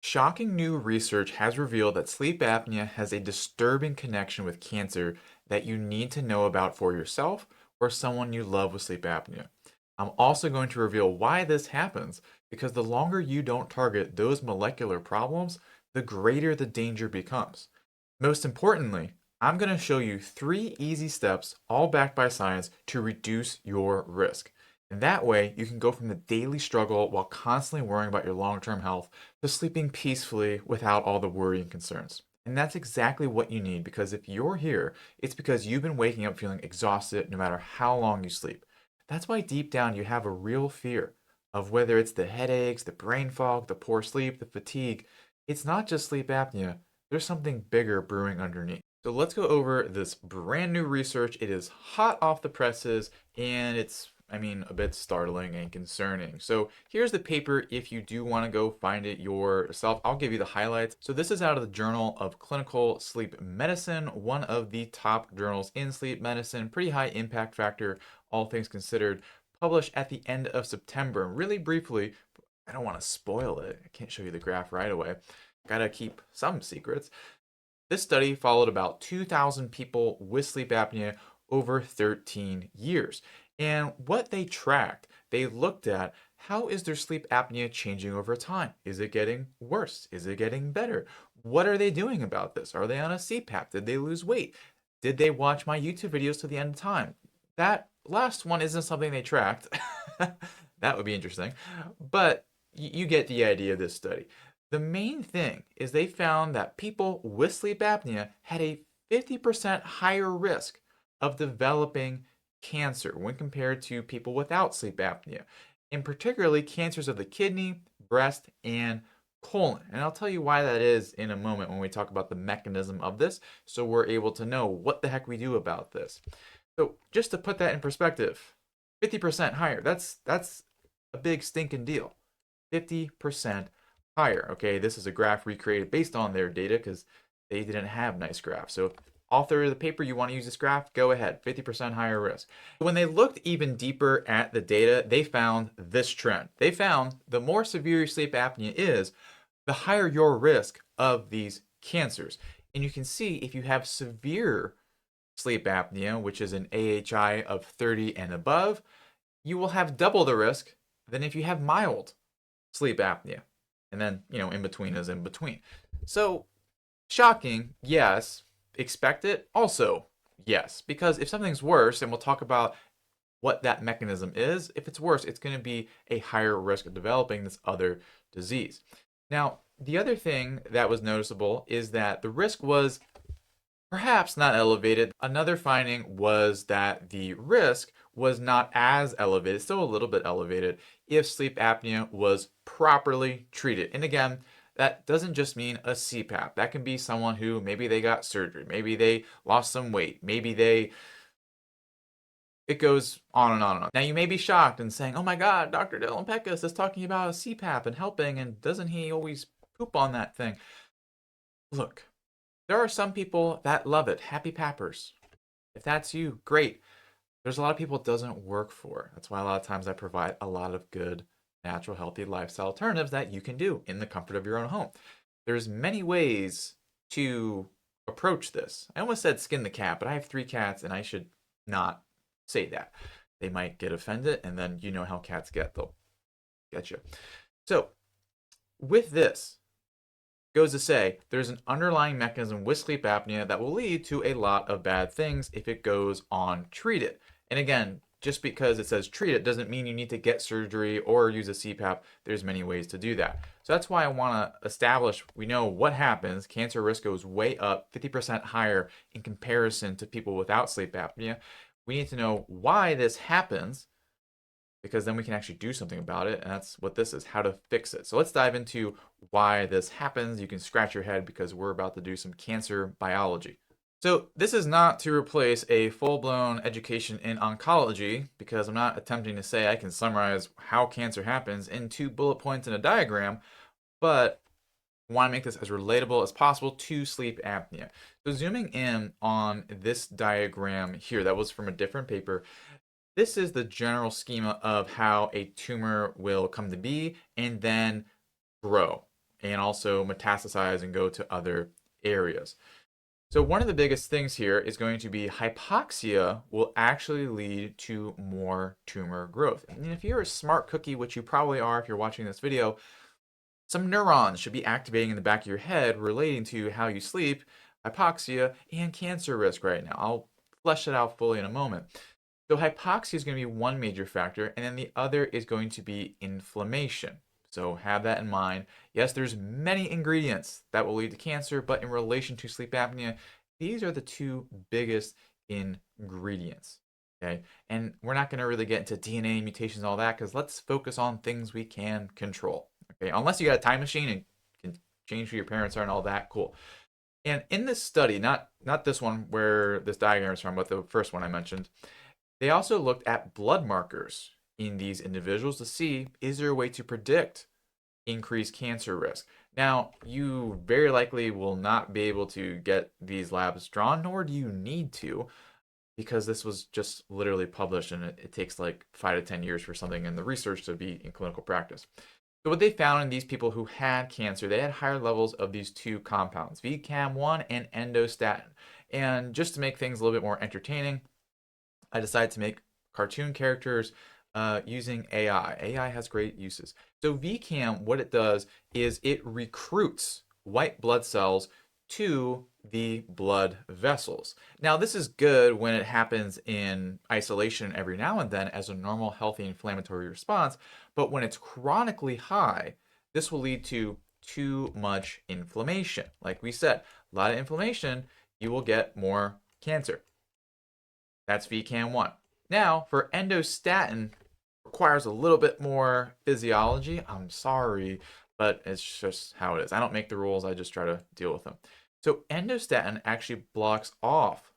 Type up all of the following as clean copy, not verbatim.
Shocking new research has revealed that sleep apnea has a disturbing connection with cancer that you need to know about for yourself or someone you love with sleep apnea. I'm also going to reveal why this happens because the longer you don't target those molecular problems, the greater the danger becomes. Most importantly, I'm going to show you 3 easy steps, all backed by science, to reduce your risk. And that way, you can go from the daily struggle while constantly worrying about your long term health to sleeping peacefully without all the worry and concerns. And that's exactly what you need because if you're here, it's because you've been waking up feeling exhausted no matter how long you sleep. That's why deep down you have a real fear of whether it's the headaches, the brain fog, the poor sleep, the fatigue. It's not just sleep apnea, there's something bigger brewing underneath. So let's go over this brand new research. It is hot off the presses and it's a bit startling and concerning. So here's the paper if you do want to go find it yourself. I'll give you the highlights. So this is out of the Journal of Clinical Sleep Medicine, one of the top journals in sleep medicine, pretty high impact factor, all things considered, published at the end of September. Really briefly, I don't want to spoil it. I can't show you the graph right away. Gotta keep some secrets. This study followed about 2,000 people with sleep apnea over 13 years. And what they tracked, they looked at how is their sleep apnea changing over time? Is it getting worse? Is it getting better? What are they doing about this? Are they on a CPAP? Did they lose weight? Did they watch my YouTube videos to the end of time? That last one isn't something they tracked. That would be interesting. But you get the idea of this study. The main thing is they found that people with sleep apnea had a 50% higher risk of developing cancer when compared to people without sleep apnea, and particularly cancers of the kidney, breast, and colon. And I'll tell you why that is in a moment when we talk about the mechanism of this, so we're able to know what the heck we do about this. So just to put that in perspective, 50% higher. That's a big stinking deal. 50% higher. Okay, this is a graph recreated based on their data because they didn't have nice graphs. So author of the paper, you want to use this graph, go ahead, 50% higher risk. When they looked even deeper at the data, they found this trend. They found the more severe your sleep apnea is, the higher your risk of these cancers. And you can see if you have severe sleep apnea, which is an AHI of 30 and above, you will have double the risk than if you have mild sleep apnea. And then, in between is in between. So, shocking, yes. Expect it, also, yes. Because if something's worse, and we'll talk about what that mechanism is, if it's worse, it's going to be a higher risk of developing this other disease. Now, the other thing that was noticeable is that the risk was perhaps not elevated. Another finding was that the risk was not as elevated, still a little bit elevated, if sleep apnea was properly treated. And again, that doesn't just mean a CPAP. That can be someone who maybe they got surgery, maybe they lost some weight, it goes on and on and on. Now you may be shocked and saying, oh my God, Dr. Dylan Peckus is talking about a CPAP and helping, and doesn't he always poop on that thing? Look, there are some people that love it. Happy pappers. If that's you, great. There's a lot of people it doesn't work for. That's why a lot of times I provide a lot of good, natural, healthy lifestyle alternatives that you can do in the comfort of your own home. There's many ways to approach this. I almost said skin the cat, but I have 3 cats and I should not say that. They might get offended, and then you know how cats get. They'll get you. So, with this, goes to say there's an underlying mechanism with sleep apnea that will lead to a lot of bad things if it goes untreated. And again, just because it says treat it doesn't mean you need to get surgery or use a CPAP. There's many ways to do that. So that's why I want to establish we know what happens. Cancer risk goes way up, 50% higher in comparison to people without sleep apnea. We need to know why this happens because then we can actually do something about it. And that's what this is, how to fix it. So let's dive into why this happens. You can scratch your head because we're about to do some cancer biology. So this is not to replace a full-blown education in oncology because I'm not attempting to say I can summarize how cancer happens in 2 bullet points in a diagram, but I want to make this as relatable as possible to sleep apnea. So zooming in on this diagram here, that was from a different paper. This is the general schema of how a tumor will come to be and then grow. and also metastasize and go to other areas. So one of the biggest things here is going to be hypoxia will actually lead to more tumor growth. And if you're a smart cookie, which you probably are if you're watching this video, some neurons should be activating in the back of your head relating to how you sleep, hypoxia, and cancer risk right now. I'll flesh it out fully in a moment. So hypoxia is going to be one major factor, and then the other is going to be inflammation. So have that in mind. Yes, there's many ingredients that will lead to cancer, but in relation to sleep apnea, these are the two biggest ingredients. Okay, and we're not going to really get into DNA mutations and all that because let's focus on things we can control. Okay, unless you got a time machine and can change who your parents are and all that, cool. And in this study, not this one where this diagram is from, but the first one I mentioned, they also looked at blood markers in these individuals to see is there a way to predict increased cancer risk. Now, you very likely will not be able to get these labs drawn, nor do you need to, because this was just literally published and it takes like 5 to 10 years for something in the research to be in clinical practice. So what they found in these people who had cancer, they had higher levels of these two compounds, VCAM1 and endostatin. And just to make things a little bit more entertaining, I decided to make cartoon characters using AI. AI has great uses. So VCAM, what it does is it recruits white blood cells to the blood vessels. Now, this is good when it happens in isolation every now and then as a normal, healthy inflammatory response, but when it's chronically high, this will lead to too much inflammation. Like we said, a lot of inflammation, you will get more cancer. That's VCAM1. Now, for endostatin, requires a little bit more physiology. I'm sorry, but it's just how it is. I don't make the rules, I just try to deal with them. So, endostatin actually blocks off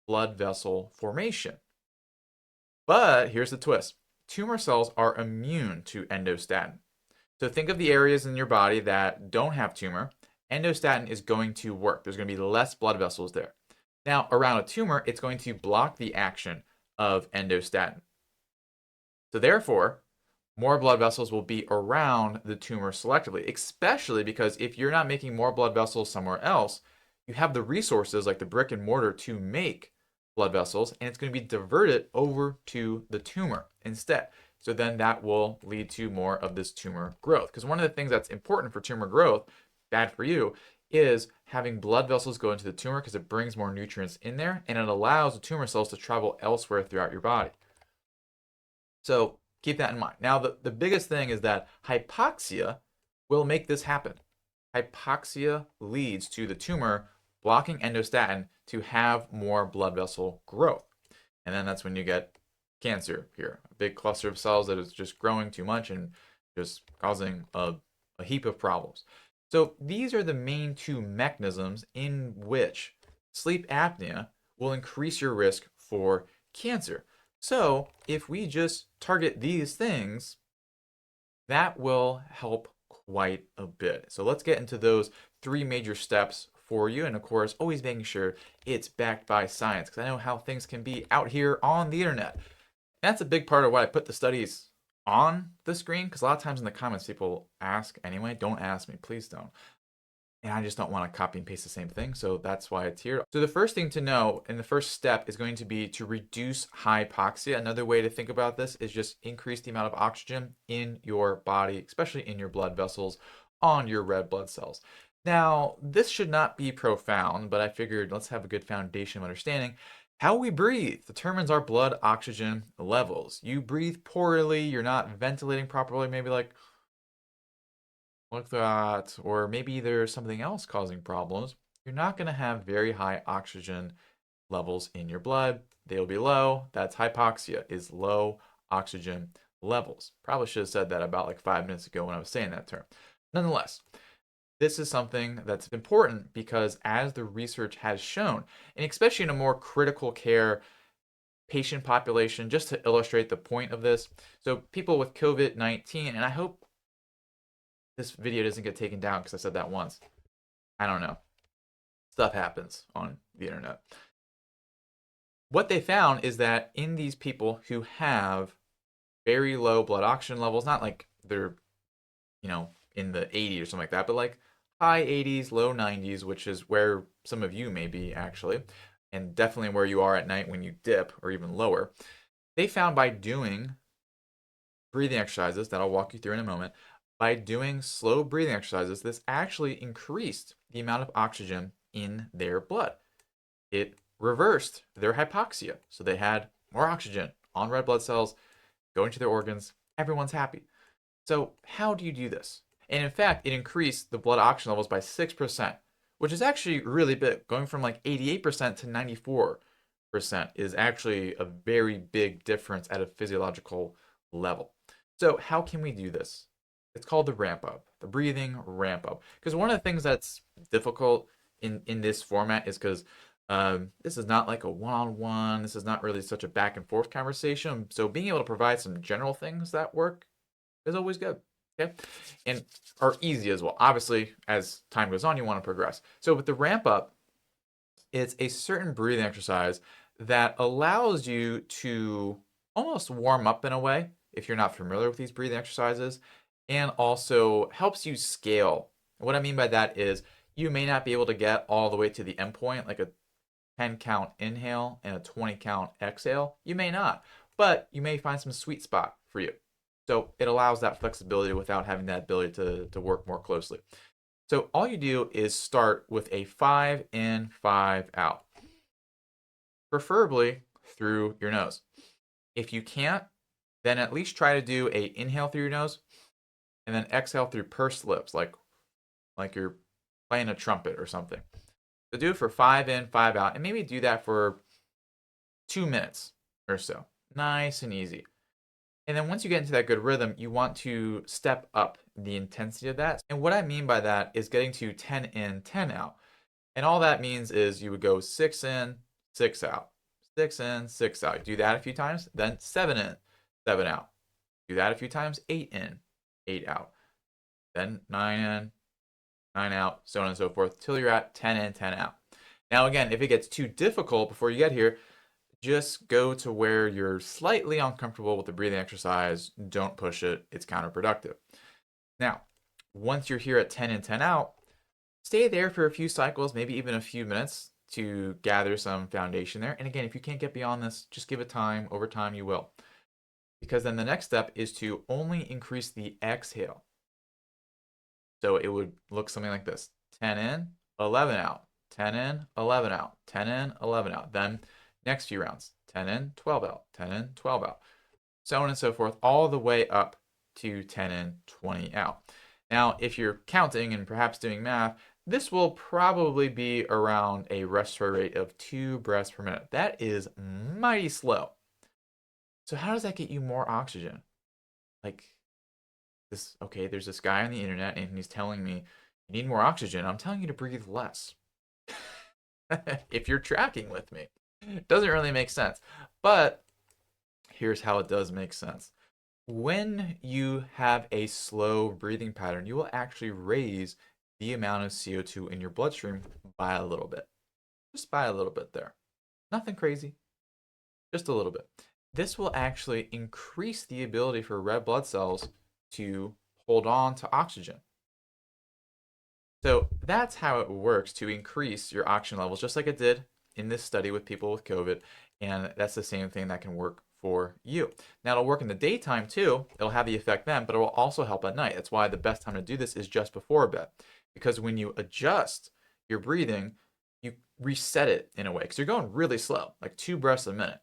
blood vessel formation. But here's the twist tumor cells are immune to endostatin. So, think of the areas in your body that don't have tumor. Endostatin is going to work, there's going to be less blood vessels there. Now, around a tumor, it's going to block the action of endostatin. So therefore, more blood vessels will be around the tumor selectively, especially because if you're not making more blood vessels somewhere else, you have the resources like the brick and mortar to make blood vessels, and it's going to be diverted over to the tumor instead. So then that will lead to more of this tumor growth. Because one of the things that's important for tumor growth, bad for you, is having blood vessels go into the tumor because it brings more nutrients in there and it allows the tumor cells to travel elsewhere throughout your body. So keep that in mind. Now, the biggest thing is that hypoxia will make this happen. Hypoxia leads to the tumor blocking endostatin to have more blood vessel growth. And then that's when you get cancer here, a big cluster of cells that is just growing too much and just causing a heap of problems. So these are the main two mechanisms in which sleep apnea will increase your risk for cancer. So if we just target these things, that will help quite a bit. So let's get into those three major steps for you. And of course, always making sure it's backed by science because I know how things can be out here on the internet. That's a big part of why I put the studies on the screen because a lot of times in the comments people ask anyway. Don't ask me, please don't. And I just don't want to copy and paste the same thing, so that's why it's here. So the first thing to know, and the first step is going to be to reduce hypoxia. Another way to think about this is just increase the amount of oxygen in your body, especially in your blood vessels, on your red blood cells. Now, this should not be profound, but I figured let's have a good foundation of understanding. How we breathe determines our blood oxygen levels. You breathe poorly, you're not ventilating properly, maybe like that, or maybe there's something else causing problems, you're not going to have very high oxygen levels in your blood. They'll be low. That's hypoxia, is low oxygen levels. Probably should have said that about like 5 minutes ago when I was saying that term. Nonetheless, this is something that's important because as the research has shown, and especially in a more critical care patient population, just to illustrate the point of this, so people with COVID-19, and I hope this video doesn't get taken down because I said that once. I don't know. Stuff happens on the internet. What they found is that in these people who have very low blood oxygen levels, not like they're, in the 80s or something like that, but like high 80s, low 90s, which is where some of you may be actually, and definitely where you are at night when you dip or even lower. They found by doing breathing exercises that I'll walk you through in a moment, by doing slow breathing exercises, this actually increased the amount of oxygen in their blood. It reversed their hypoxia. So they had more oxygen on red blood cells going to their organs. Everyone's happy. So, how do you do this? And in fact, it increased the blood oxygen levels by 6%, which is actually really big. Going from like 88% to 94% is actually a very big difference at a physiological level. So, how can we do this? It's called the ramp up, the breathing ramp up. Because one of the things that's difficult in this format is because this is not like a one-on-one. This is not really such a back and forth conversation. So being able to provide some general things that work is always good. Okay, and are easy as well. Obviously, as time goes on, you want to progress. So with the ramp up, it's a certain breathing exercise that allows you to almost warm up in a way if you're not familiar with these breathing exercises, and also helps you scale. What I mean by that is you may not be able to get all the way to the end point, like a 10 count inhale and a 20 count exhale. You may not, but you may find some sweet spot for you. So it allows that flexibility without having that ability to work more closely. So all you do is start with a 5 in, 5 out, preferably through your nose. If you can't, then at least try to do a inhale through your nose and then exhale through pursed lips, like you're playing a trumpet or something. So do it for 5 in, 5 out, and maybe do that for 2 minutes or so. Nice and easy. And then once you get into that good rhythm, you want to step up the intensity of that. And what I mean by that is getting to 10 in, 10 out. And all that means is you would go 6 in, 6 out. 6 in, 6 out. Do that a few times, then 7 in, 7 out. Do that a few times, 8 in, 8 out. Then 9 in, 9 out, so on and so forth, till you're at 10 in, 10 out. Now, again, if it gets too difficult before you get here, just go to where you're slightly uncomfortable with the breathing exercise. Don't push it, it's counterproductive. Now, once you're here at 10 in, 10 out, stay there for a few cycles, maybe even a few minutes to gather some foundation there. And again, if you can't get beyond this, just give it time. Over time, you will. Because then the next step is to only increase the exhale. So it would look something like this: 10 in, 11 out, 10 in, 11 out, 10 in, 11 out. Then next few rounds, 10 in, 12 out, 10 in, 12 out, so on and so forth, all the way up to 10 in, 20 out. Now, if you're counting and perhaps doing math, this will probably be around a respiratory rate of 2 breaths per minute. That is mighty slow. So how does that get you more oxygen? Like this, okay, there's this guy on the internet and he's telling me you need more oxygen. I'm telling you to breathe less. If you're tracking with me, it doesn't really make sense. But here's how it does make sense. When you have a slow breathing pattern, you will actually raise the amount of CO2 in your bloodstream by a little bit. Just by a little bit there. Nothing crazy, just a little bit. This will actually increase the ability for red blood cells to hold on to oxygen. So that's how it works to increase your oxygen levels, just like it did in this study with people with COVID. And that's the same thing that can work for you. Now, it'll work in the daytime too. It'll have the effect then, but it will also help at night. That's why the best time to do this is just before bed. Because when you adjust your breathing, you reset it in a way. Because you're going really slow, like 2 breaths a minute.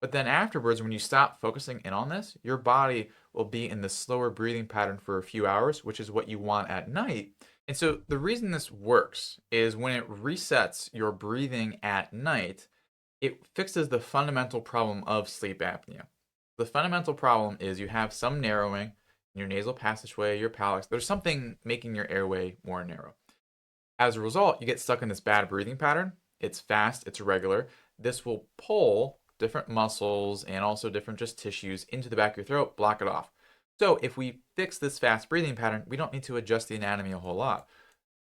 But then afterwards, when you stop focusing in on this, your body will be in the slower breathing pattern for a few hours, which is what you want at night. And so the reason this works is when it resets your breathing at night, it fixes the fundamental problem of sleep apnea. The fundamental problem is you have some narrowing in your nasal passageway, your palate. There's something making your airway more narrow. As a result, you get stuck in this bad breathing pattern. It's fast, it's irregular. This will pull different muscles and also different just tissues into the back of your throat, block it off. So if we fix this fast breathing pattern, we don't need to adjust the anatomy a whole lot.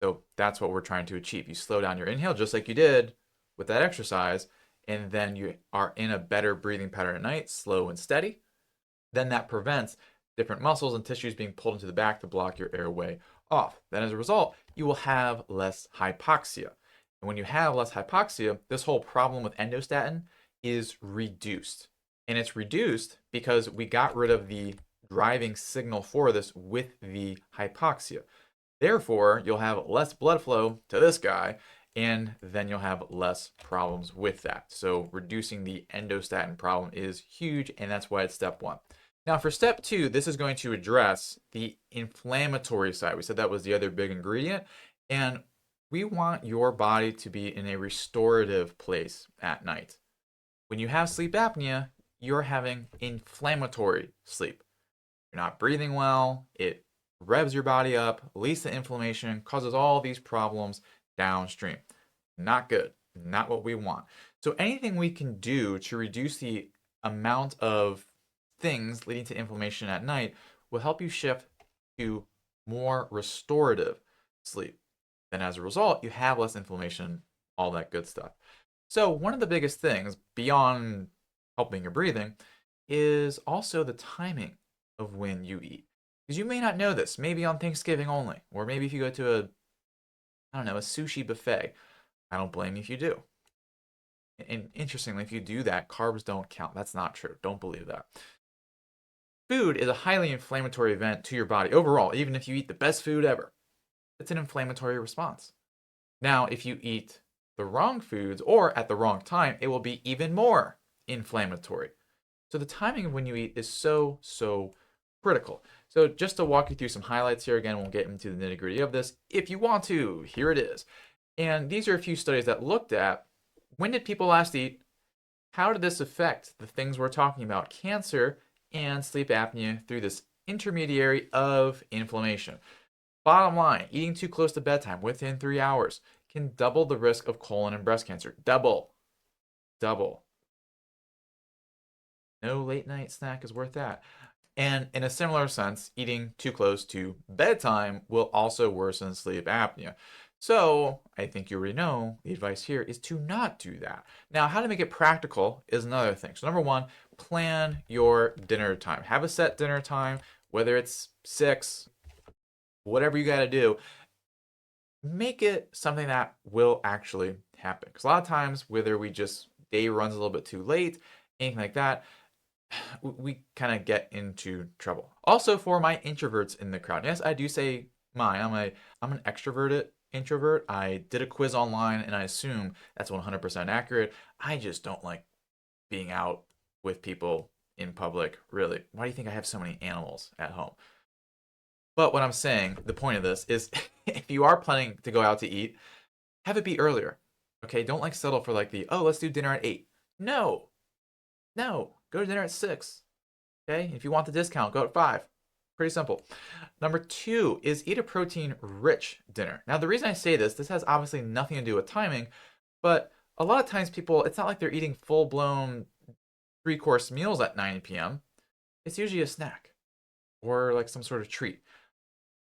So that's what we're trying to achieve. You slow down your inhale just like you did with that exercise, and then you are in a better breathing pattern at night, slow and steady. Then that prevents different muscles and tissues being pulled into the back to block your airway off. Then as a result, you will have less hypoxia. And when you have less hypoxia, this whole problem with endostatin is reduced. And it's reduced because we got rid of the driving signal for this with the hypoxia. Therefore, you'll have less blood flow to this guy, and then you'll have less problems with that. So reducing the endostatin problem is huge, and that's why it's step one. Now for step two, this is going to address the inflammatory side. We said that was the other big ingredient, and we want your body to be in a restorative place at night. When you have sleep apnea, you're having inflammatory sleep. You're not breathing well, it revs your body up, leads to inflammation, causes all these problems downstream. Not good, not what we want. So anything we can do to reduce the amount of things leading to inflammation at night will help you shift to more restorative sleep. Then as a result, you have less inflammation, all that good stuff. So one of the biggest things beyond helping your breathing is also the timing of when you eat. Because you may not know this, maybe on Thanksgiving only, or maybe if you go to I don't know, a sushi buffet. I don't blame you if you do. And interestingly, if you do that, carbs don't count. That's not true. Don't believe that. Food is a highly inflammatory event to your body overall, even if you eat the best food ever. It's an inflammatory response. Now, if you eat the wrong foods or at the wrong time, it will be even more inflammatory. So the timing of when you eat is so critical. So just to walk you through some highlights here, again, we'll get into the nitty gritty of this. If you want to, here it is. And these are a few studies that looked at when did people last eat? How did this affect the things we're talking about, cancer and sleep apnea through this intermediary of inflammation? Bottom line, eating too close to bedtime within 3 hours can double the risk of colon and breast cancer. Double. No late night snack is worth that. And in a similar sense, eating too close to bedtime will also worsen sleep apnea. So I think you already know the advice here is to not do that. Now, how to make it practical is another thing. So number one, plan your dinner time. Have a set dinner time, whether it's 6, whatever you got to do. Make it something that will actually happen. Because a lot of times, whether we just day runs a little bit too late, anything like that, we kind of get into trouble. Also, for my introverts in the crowd, yes, I do say mine. I'm an extroverted introvert. I did a quiz online, and I assume that's 100% accurate. I just don't like being out with people in public. Really, why do you think I have so many animals at home? But what I'm saying, the point of this is, if you are planning to go out to eat, have it be earlier. Okay, don't like settle for like let's do dinner at 8. No, go to dinner at 6. Okay, if you want the discount, go at 5. Pretty simple. Number 2 is eat a protein-rich dinner. Now, the reason I say this has obviously nothing to do with timing, but a lot of times people, it's not like they're eating full-blown 3-course meals at 9 p.m. It's usually a snack or like some sort of treat.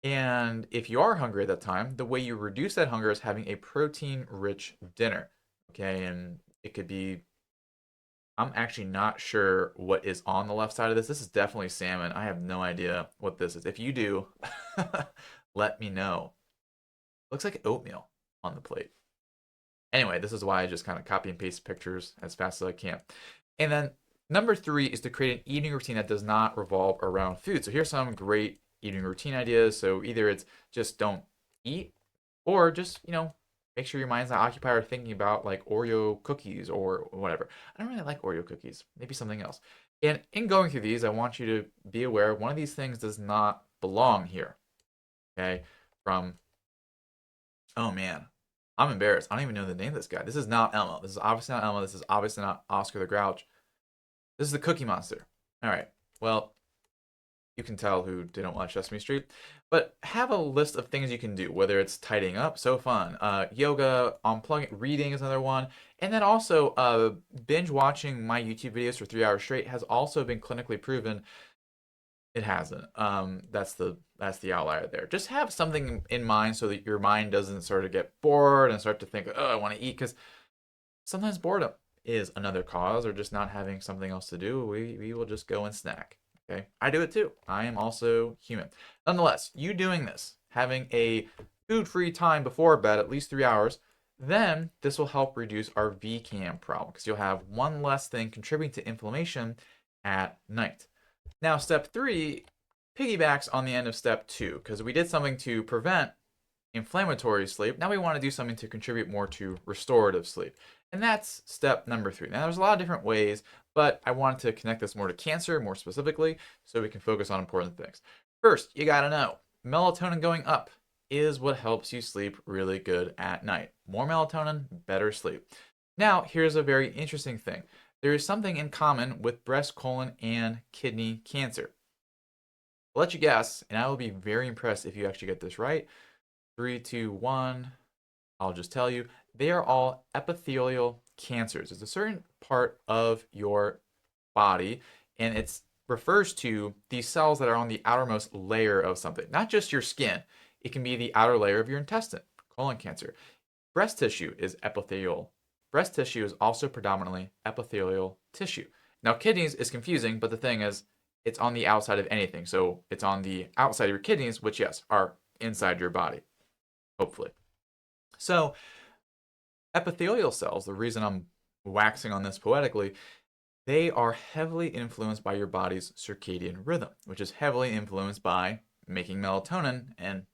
And if you are hungry at that time, the way you reduce that hunger is having a protein-rich dinner. Okay, and it could be, I'm actually not sure what is on the left side of this. This is definitely salmon. I have no idea what this is. If you do, let me know. Looks like oatmeal on the plate. Anyway, this is why I just kind of copy and paste pictures as fast as I can. And then number 3 is to create an eating routine that does not revolve around food. So here's some great eating routine ideas. So either it's just don't eat, or just, make sure your mind's not occupied or thinking about like Oreo cookies or whatever. I don't really like Oreo cookies. Maybe something else. And in going through these, I want you to be aware one of these things does not belong here. Okay? Oh man, I'm embarrassed. I don't even know the name of this guy. This is not Elmo. This is obviously not Elmo. This is obviously not Oscar the Grouch. This is the Cookie Monster. All right. Well, you can tell who didn't watch Sesame Street. But have a list of things you can do, whether it's tidying up, so fun, yoga, unplugging, reading is another one, and then also binge watching my YouTube videos for 3 hours straight has also been clinically proven. It hasn't. That's the outlier there. Just have something in mind so that your mind doesn't sort of get bored and start to think, oh, I want to eat, because sometimes boredom is another cause, or just not having something else to do. We will just go and snack. Okay, I do it too. I am also human. Nonetheless, you doing this, having a food-free time before bed, at least 3 hours, then this will help reduce our VCAM problem because you'll have one less thing contributing to inflammation at night. Now, step three piggybacks on the end of step two because we did something to prevent inflammatory sleep. Now we want to do something to contribute more to restorative sleep. And that's step number three. Now, there's a lot of different ways, but I wanted to connect this more to cancer, more specifically, so we can focus on important things. First, you got to know melatonin going up is what helps you sleep really good at night. More melatonin, better sleep. Now, here's a very interesting thing. There is something in common with breast, colon, and kidney cancer. I'll let you guess, and I will be very impressed if you actually get this right. Three, two, one. I'll just tell you, they are all epithelial cancers. It's a certain part of your body, and it refers to these cells that are on the outermost layer of something, not just your skin. It can be the outer layer of your intestine, colon cancer. Breast tissue is epithelial. Breast tissue is also predominantly epithelial tissue. Now, kidneys is confusing, but the thing is, it's on the outside of anything. So it's on the outside of your kidneys, which, yes, are inside your body, hopefully. So, epithelial cells, the reason I'm waxing on this poetically, they are heavily influenced by your body's circadian rhythm, which is heavily influenced by making melatonin and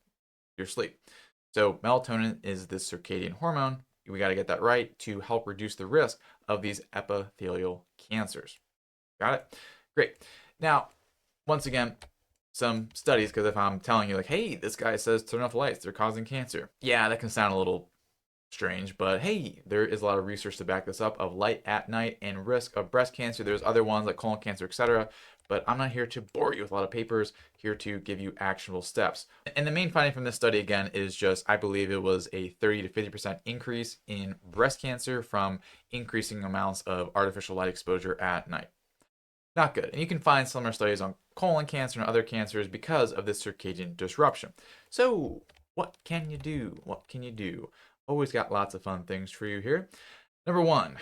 your sleep. So, melatonin is this circadian hormone. We got to get that right to help reduce the risk of these epithelial cancers. Got it? Great. Now, once again, some studies, because if I'm telling you, like, hey, this guy says turn off lights, they're causing cancer. Yeah, that can sound a little strange, but hey, there is a lot of research to back this up of light at night and risk of breast cancer. There's other ones like colon cancer, etc. But I'm not here to bore you with a lot of papers, here to give you actionable steps. And the main finding from this study, again, is just I believe it was a 30 to 50% increase in breast cancer from increasing amounts of artificial light exposure at night. Not good. And you can find similar studies on colon cancer and other cancers because of this circadian disruption. So, what can you do? What can you do? Always got lots of fun things for you here. Number one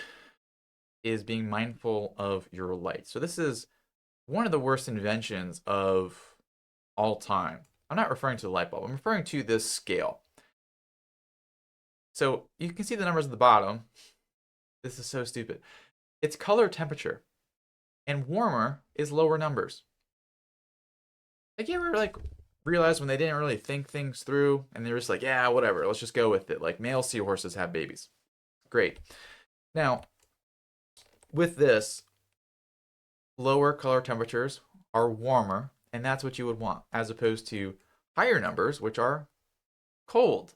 is being mindful of your light. So, this is one of the worst inventions of all time. I'm not referring to the light bulb, I'm referring to this scale. So, you can see the numbers at the bottom. This is so stupid. It's color temperature, and warmer is lower numbers. Like, you ever like realize when they didn't really think things through and they're just like, yeah, whatever, let's just go with it. Like male seahorses have babies. Great. Now, with this, lower color temperatures are warmer, and that's what you would want, as opposed to higher numbers, which are cold.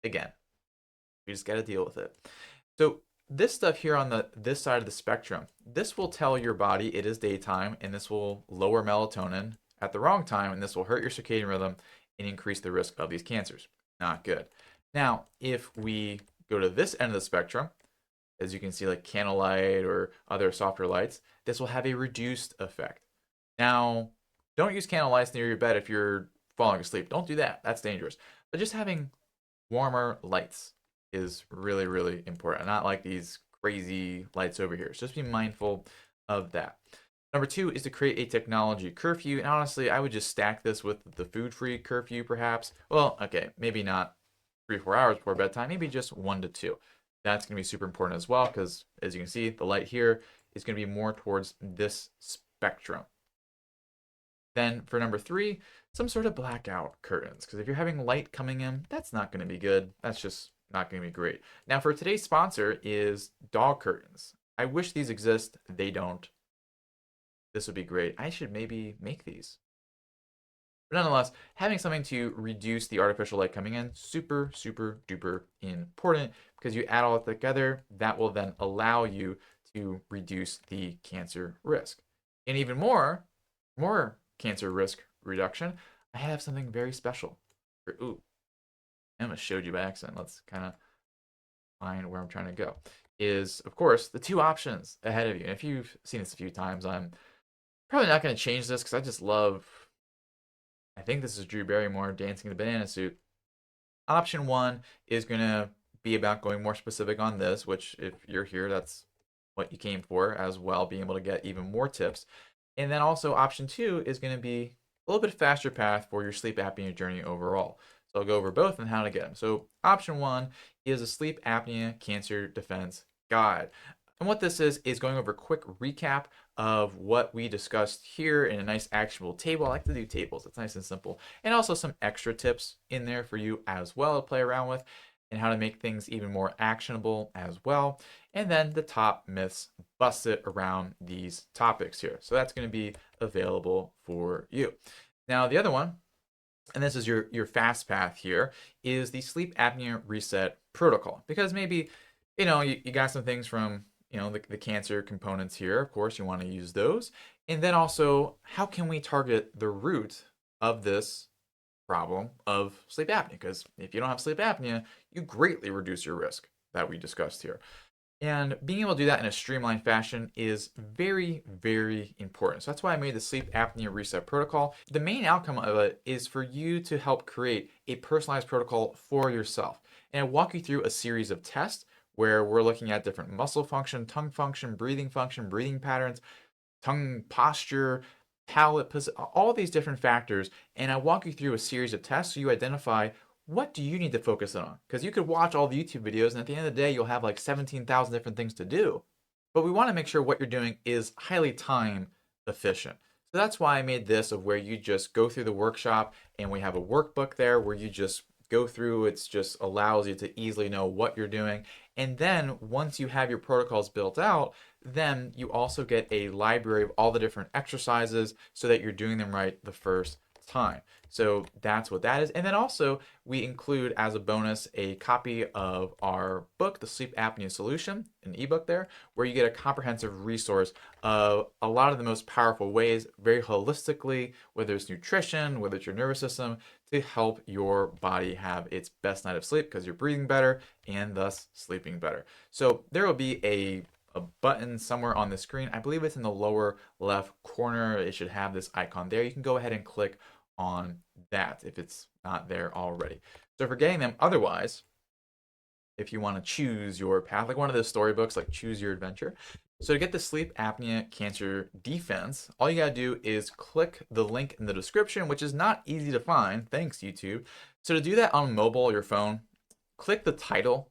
Again, we just got to deal with it. So this stuff here on this side of the spectrum, this will tell your body it is daytime, and this will lower melatonin at the wrong time, and this will hurt your circadian rhythm and increase the risk of these cancers. Not good. Now, if we go to this end of the spectrum, as you can see, like candlelight or other softer lights, this will have a reduced effect. Now, don't use candlelights near your bed if you're falling asleep. Don't do that. That's dangerous. But just having warmer lights is really, really important. Not like these crazy lights over here. So just be mindful of that. Number two is to create a technology curfew. And honestly, I would just stack this with the food-free curfew, perhaps. Well, okay, maybe not 3 or 4 hours before bedtime, maybe just 1 to 2. That's going to be super important as well because, as you can see, the light here is going to be more towards this spectrum. Then for number three, some sort of blackout curtains. Because if you're having light coming in, that's not going to be good. That's just not going to be great. Now for today's sponsor is dog curtains. I wish these exist. They don't. This would be great. I should maybe make these. But nonetheless, having something to reduce the artificial light coming in, super, super duper important because you add all that together, that will then allow you to reduce the cancer risk. And even more cancer risk reduction, I have something very special. Ooh, I almost showed you by accident. Let's kind of find where I'm trying to go. Is, of course, the two options ahead of you. And if you've seen this a few times, I'm probably not going to change this because I just love, I think this is Drew Barrymore dancing the banana suit. Option one is going to be about going more specific on this, which if you're here, that's what you came for as well, being able to get even more tips. And then also option two is going to be a little bit faster path for your sleep apnea journey overall. So I'll go over both and how to get them. So option one is a sleep apnea cancer defense guide. And what this is going over a quick recap of what we discussed here in a nice actionable table. I like to do tables. It's nice and simple. And also some extra tips in there for you as well to play around with and how to make things even more actionable as well. And then the top myths busted around these topics here. So that's going to be available for you. Now, the other one, and this is your fast path here, is the sleep apnea reset protocol. Because maybe, you got some things from, the cancer components here. Of course, you want to use those. And then also, how can we target the root of this problem of sleep apnea? Because if you don't have sleep apnea, you greatly reduce your risk that we discussed here. And being able to do that in a streamlined fashion is very, very important. So that's why I made the sleep apnea reset protocol. The main outcome of it is for you to help create a personalized protocol for yourself. And I walk you through a series of tests where we're looking at different muscle function, tongue function, breathing patterns, tongue posture, palate, all these different factors. And I walk you through a series of tests so you identify what do you need to focus on? Because you could watch all the YouTube videos, and at the end of the day, you'll have like 17,000 different things to do. But we want to make sure what you're doing is highly time efficient. So that's why I made this of where you just go through the workshop, and we have a workbook there where you just go through. It's just allows you to easily know what you're doing. And then once you have your protocols built out, then you also get a library of all the different exercises so that you're doing them right the first time. So that's what that is. And then also, we include as a bonus a copy of our book, The Sleep Apnea Solution, an ebook there, where you get a comprehensive resource of a lot of the most powerful ways, very holistically, whether it's nutrition, whether it's your nervous system, to help your body have its best night of sleep because you're breathing better and thus sleeping better. So there will be a button somewhere on the screen. I believe it's in the lower left corner. It should have this icon there. You can go ahead and click on that if it's not there already. So for getting them, otherwise, if you want to choose your path, like one of those storybooks, like Choose Your Adventure. So to get the sleep apnea cancer defense, all you gotta do is click the link in the description, which is not easy to find. Thanks, YouTube. So to do that on mobile or your phone, click the title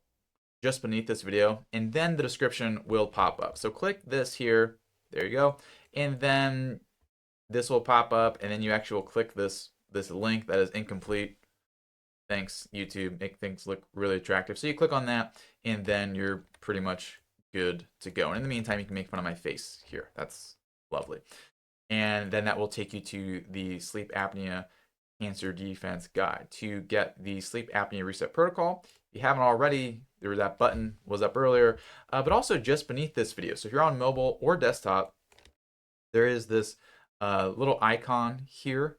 just beneath this video, and then the description will pop up. So click this here, there you go, and then this will pop up, and then you actually will click this link that is incomplete. Thanks, YouTube. Make things look really attractive. So you click on that, and then you're pretty much good to go. And in the meantime, you can make fun of my face here. That's lovely. And then that will take you to the sleep apnea cancer defense guide. To get the sleep apnea reset protocol, if you haven't already, there was that button was up earlier, but also just beneath this video. So if you're on mobile or desktop, there is this little icon here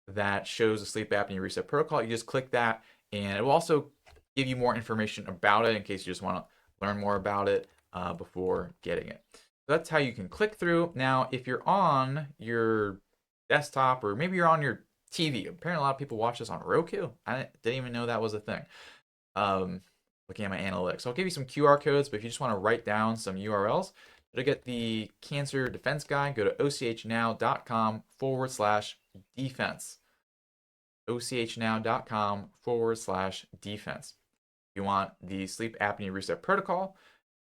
that shows the sleep apnea reset protocol. You just click that, and it will also give you more information about it in case you just want to learn more about it before getting it. So that's how you can click through. Now, if you're on your desktop or maybe you're on your TV, apparently a lot of people watch this on Roku. I didn't even know that was a thing. Looking at my analytics. So I'll give you some QR codes, but if you just want to write down some URLs, to get the cancer defense guide, go to ochnow.com/defense. ochnow.com/defense. If you want the sleep apnea reset protocol,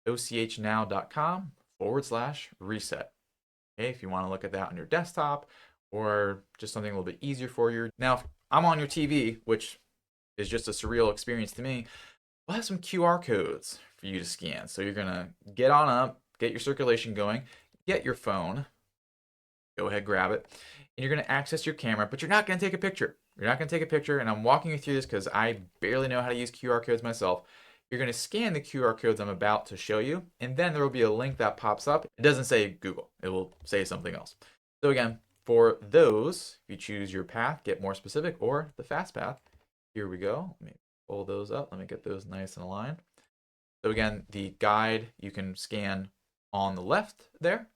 ochnow.com/reset. Okay, if you want to look at that on your desktop or just something a little bit easier for you. Now, if I'm on your TV, which is just a surreal experience to me, we'll have some QR codes for you to scan. So you're going to get on up, get your circulation going, get your phone, go ahead, grab it, and you're going to access your camera, but you're not going to take a picture. You're not going to take a picture, and I'm walking you through this because I barely know how to use QR codes myself. You're going to scan the QR codes I'm about to show you, and then there will be a link that pops up. It doesn't say Google. It will say something else. So again, for those, if you choose your path, get more specific, or the fast path, here we go. Let me pull those up. Let me get those nice and aligned. So again, the guide you can scan on the left there,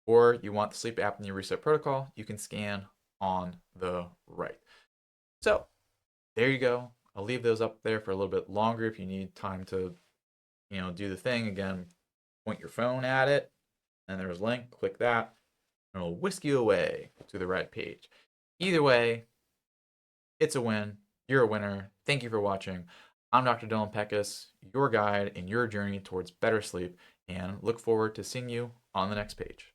or you want the sleep apnea reset protocol, you can scan on the right. So there you go. I'll leave those up there for a little bit longer if you need time to, do the thing. Again, point your phone at it, and there's a link, click that, and it'll whisk you away to the right page. Either way, it's a win. You're a winner. Thank you for watching. I'm Dr. Dylan Peckus, your guide in your journey towards better sleep, and look forward to seeing you on the next page.